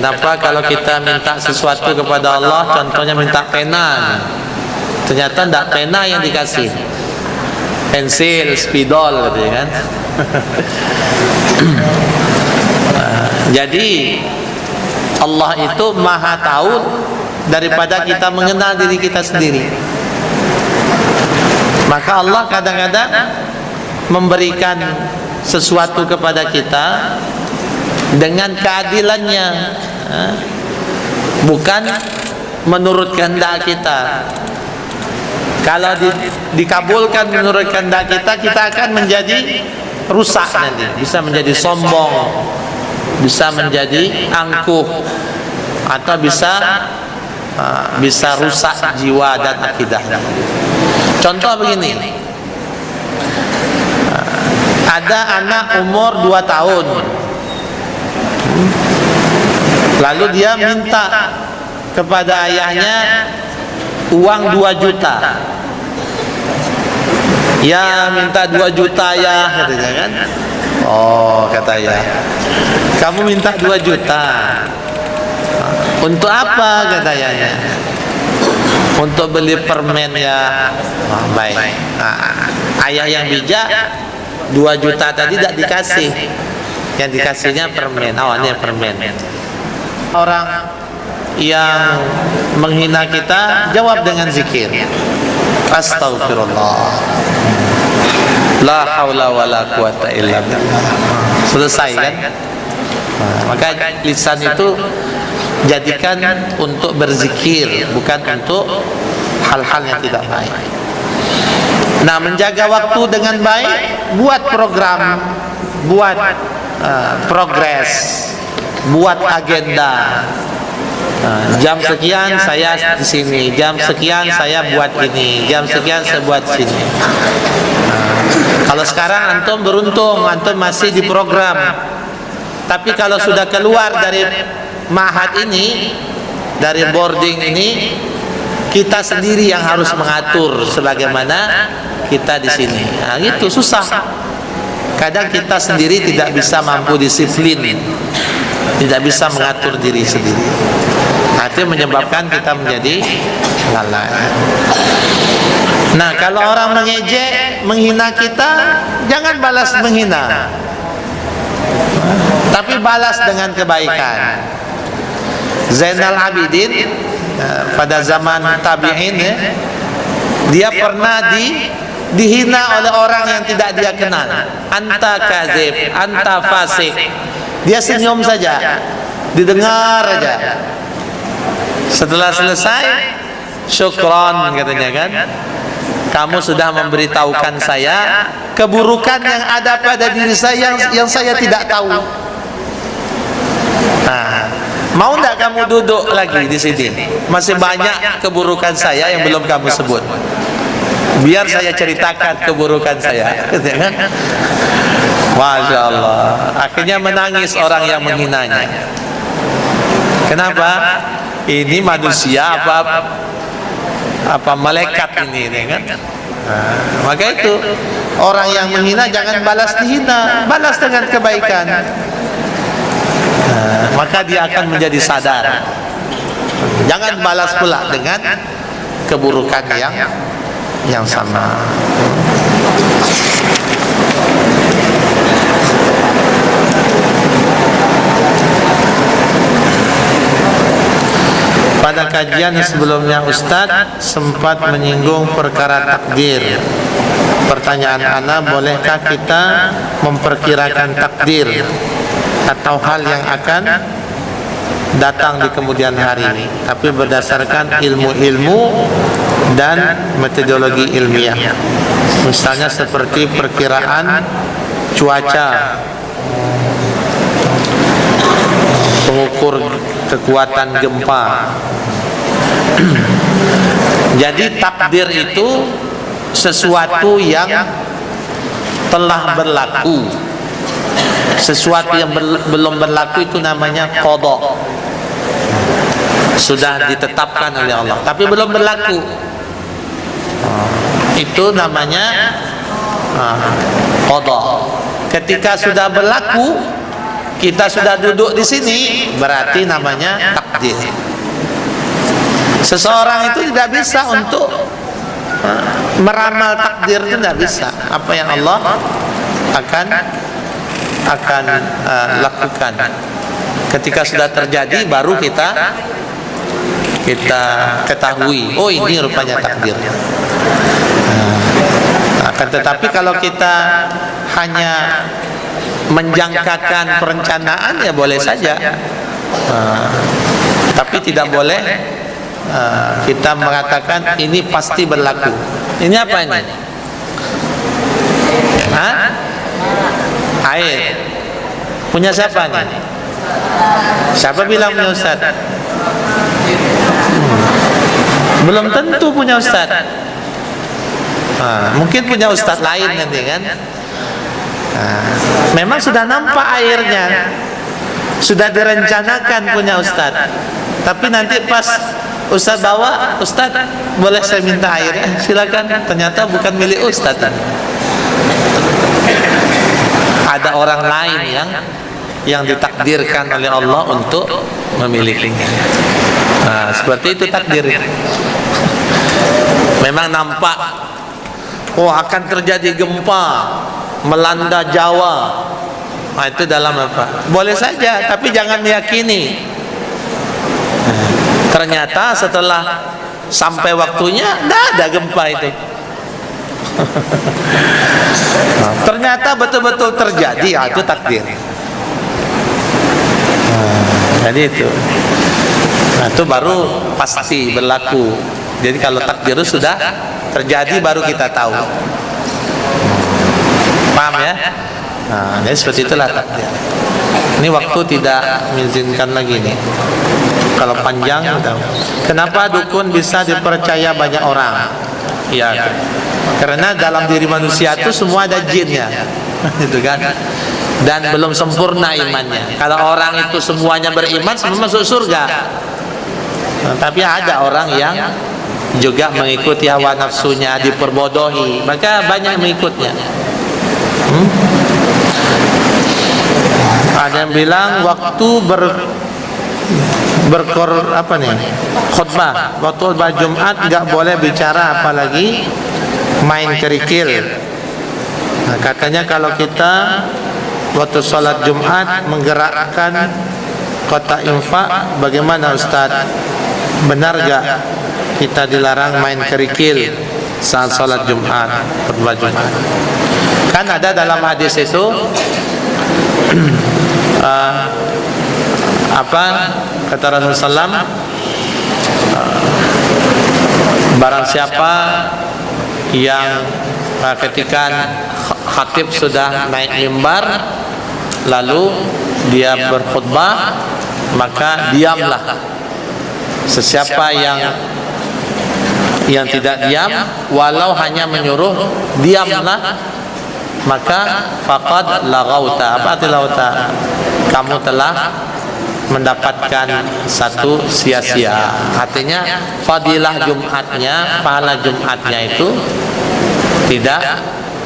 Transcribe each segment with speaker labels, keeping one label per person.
Speaker 1: Kenapa kalau kita minta sesuatu kepada Allah, contohnya minta pena, ternyata tidak pena yang dikasih, pensil, spidol, gitu kan? Jadi Allah itu maha tahu daripada kita mengenal diri kita sendiri. Maka Allah kadang-kadang memberikan sesuatu kepada kita dengan keadilannya, bukan menurut kehendak kita. Kalau dikabulkan menurut kehendak kita, kita akan menjadi rusak nanti, bisa menjadi sombong, bisa menjadi angkuh, atau bisa rusak jiwa dan akidah. Contoh begini, ada anak umur 2 tahun, lalu dia minta kepada ayahnya uang 2 juta. Ya, minta 2 juta ya, katanya kan. Oh, kata ayah, kamu minta 2 juta untuk apa, kata ayahnya? Untuk beli permen ya. Oh, baik. Ayah yang bijak, 2 juta tadi tidak dikasih, yang dikasihnya permen. Oh, ini permen. Orang yang menghina kita, jawab dengan zikir, astagfirullah, la haula wala quwata illa billah. Selesai kan? Maka lisan itu jadikan untuk berzikir, bukan untuk hal-hal yang tidak baik. Nah, menjaga waktu dengan baik, buat program, buat progres, buat agenda. Jam sekian saya di sini, jam sekian saya buat ini, jam sekian saya buat sini. Kalau sekarang antum beruntung, antum masih di program. Tapi kalau sudah keluar dari ma'had ini, dari boarding ini, kita sendiri yang harus mengatur sebagaimana kita di sini. Nah, itu susah. Kadang kita sendiri tidak bisa mampu disiplin, tidak bisa mengatur diri sendiri. Itu menyebabkan kita menjadi lalai. Nah, kalau orang mengejek, menghina kita, jangan balas menghina, tapi balas dengan kebaikan. Zainal Abidin pada zaman tabi'in, dia pernah dihina oleh orang yang tidak dia kenal. Anta kadzib, anta fasik. Dia senyum saja, didengar aja. Setelah selesai, syukron, katanya kan, kamu sudah memberitahukan saya keburukan yang ada pada diri saya yang saya tidak tahu. Nah, mau tidak kamu duduk lagi di sini? Masih banyak keburukan saya yang belum kamu sebut. Biar saya ceritakan keburukan saya. Masya Allah. Akhirnya menangis orang yang menghinanya. Kenapa? Ini manusia apa malaikat ini, kan? Maka itu orang yang menghina jangan balas dihina, balas dengan kebaikan. Maka dia akan menjadi sadar. Jangan balas pula dengan keburukan yang sama. Pada kajian sebelumnya Ustadz sempat menyinggung perkara takdir. Pertanyaan ana, bolehkah kita memperkirakan takdir atau hal yang akan datang di kemudian hari, tapi berdasarkan ilmu-ilmu dan metodologi ilmiah, misalnya seperti perkiraan cuaca, pengukur kekuatan gempa. Jadi takdir itu sesuatu yang telah berlaku. Sesuatu yang belum berlaku itu namanya qada. Sudah ditetapkan oleh Allah tapi belum berlaku. Itu namanya qada. Ketika sudah berlaku, kita sudah duduk di sini, berarti namanya takdir. Seseorang itu tidak bisa untuk meramal takdir, itu tidak bisa. Apa yang Allah akan lakukan. Ketika sudah terjadi, baru kita ketahui, oh ini rupanya takdir. Akan tetapi kalau kita hanya menjangkakan perencanaan, ya boleh saja, tapi tidak boleh kita mengatakan ini pasti berlaku. Ini apa ini? Air. Punya siapa nih? Siapa bilang punya Ustaz? Belum tentu punya Ustaz. Mungkin punya Ustaz lain nanti kan. Memang sudah nampak airnya, sudah direncanakan punya Ustaz. Tapi nanti pas Ustaz bawa, Ustaz boleh saya minta airnya? Silakan. Ternyata bukan milik Ustaz. Ada orang lain yang ditakdirkan oleh Allah untuk memilikinya. Seperti itu takdir. Memang nampak, oh akan terjadi gempa melanda Jawa. Itu dalam apa? Boleh saja, tapi jangan meyakini. Ternyata setelah sampai waktunya, tidak ada gempa itu. Ternyata betul-betul terjadi, itu takdir. Jadi itu, itu baru pasti berlaku. Jadi kalau takdir sudah terjadi, baru kita tahu. Paham ya? Jadi seperti itulah takdir. Ini waktu tidak mengizinkan lagi nih. Kalau panjang, kenapa dukun bisa dipercaya banyak orang? Ya, karena dalam diri manusia itu semua ada jinnya, itu kan. Dan belum sempurna imannya. Kalau orang itu semuanya beriman, semua masuk surga. Tapi ada orang yang juga mengikuti hawa nafsunya, diperbodohi, maka banyak mengikutnya. Ada yang bilang waktu khutbah, waktu khutbah Jumat nggak boleh bicara, apalagi main kerikil. Katanya kalau kita waktu sholat Jumat menggerakkan kotak infak, bagaimana Ustaz? Benar gak kita dilarang main kerikil saat sholat Jumat, khutbah Jumat? Kan ada dalam hadis itu apa kata Rasulullah SAW, barang siapa yang ketika khatib sudah naik mimbar lalu dia berkhutbah, maka diamlah. Sesiapa yang tidak diam, walau hanya menyuruh diamlah, maka faqad laghauta. Apa arti lauta? Kamu telah mendapatkan satu sia-sia. Artinya fadilah Jumatnya, pahala Jumatnya itu tidak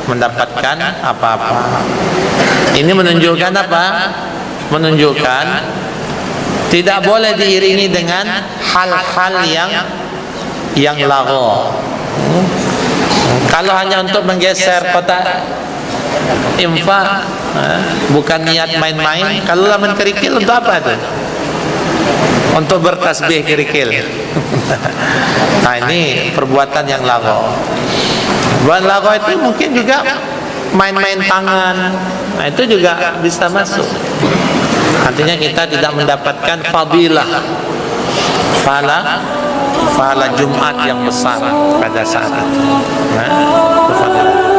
Speaker 1: mendapatkan apa-apa. Ini menunjukkan apa? Menunjukkan tidak boleh diiringi dengan hal-hal yang lagho. Kalau hanya untuk menggeser kotak infak, bukan niat main-main. Kalau laman kerikil untuk apa itu? Untuk bertasbih kerikil. Nah, ini perbuatan yang lagho. Bukan lagho itu mungkin juga main-main tangan. Nah, itu juga bisa masuk. Artinya kita tidak mendapatkan fadilah, pahala Jumat yang besar pada saat itu. Nah, itu fadilah.